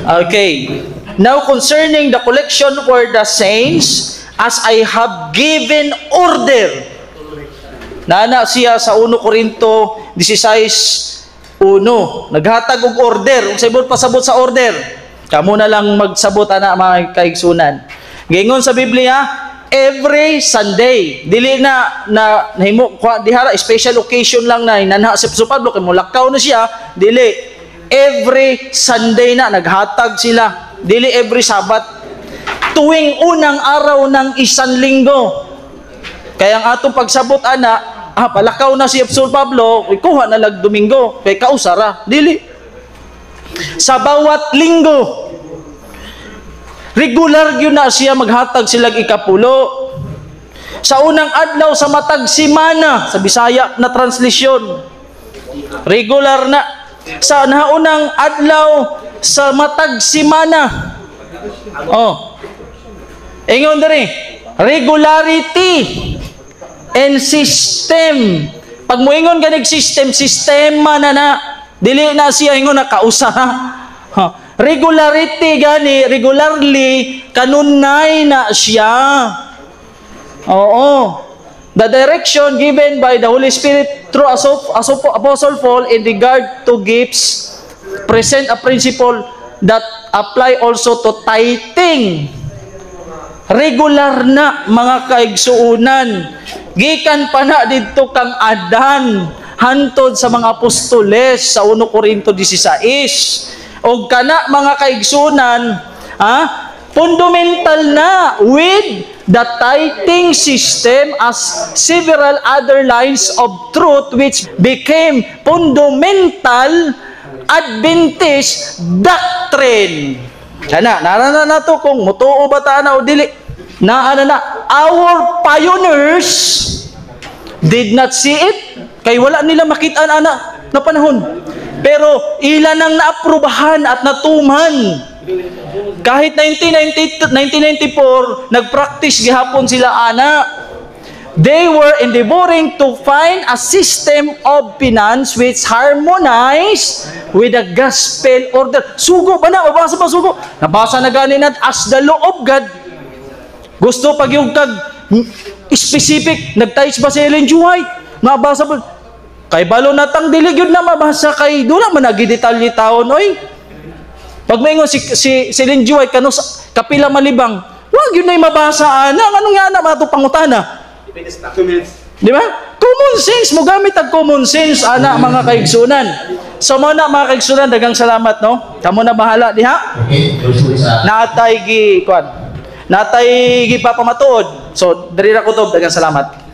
Okay. Now concerning the collection for the saints, as I have given order. Nana siya sa 1 Corinto 16:1. Naghatag og order. Unsay bud pasabot sa order? Kamo na lang magsabot ana mga kaigsunan. Gingon sa Biblia, every Sunday. Dili na nahimo dihara special occasion lang na nanha si Pablo kay mulakaw na siya, dili. Every Sunday na naghatag sila. Dili every Sabat. Tuwing unang araw ng isang linggo. Kaya ang atong pagsabot ana, palakaw na si Apostol Pablo, ikuha na lag Domingo, kay kausara, dili. Sa bawat linggo, regular yun na siya maghatag silang ikapulo. Sa unang adlaw sa matag simana, sa Bisaya na translisyon, regular na. Sa naunang adlaw sa matag simana, ingon diri, regularity and system. Pag moingon ganig system, sistema na dili na siya ingon na kausa. Regularity gani, regularly kanunay na siya. Oo. The direction given by the Holy Spirit through Apostle Paul in regard to gifts present a principle that apply also to tithing. Regular na mga kaigsuunan. Gikan pa na dito kang Adan hantod sa mga apostoles sa 1 Corinto 16. O kana mga kaigsunan, fundamental na with the tithing system as several other lines of truth which became fundamental Adventist doctrine. Kana, narana na to kung mutuo ba ta na o dili. Our pioneers did not see it. Kay wala nila makita na panahon. Pero ilan ang naaprubahan at natuman. Kahit 1994, nag-practice gihapon sila They were endeavoring to find a system of finance which harmonized with the gospel order. Sugo ba na? Mabasa ba sugo? Nabasa na ganin at as the law of God. Gusto pag yung specific, nagtais ba si Ellen G. White? Nabasa ba? Kay balo natang diligid na mabasa kay doon naman nagidetalye taon, oy. Pag maingon si Ellen G. White kano kapila malibang, wag yun na mabasa anong nga na mato pangutana. 2 minutes. Di ba? Common sense mo gamit ang common sense mga kaigsunan. So muna mga kaigsunan, dagang salamat no. Kamo na bahala diha. Okay, natay gi papamatuod. So diri ra ko to, dagang salamat.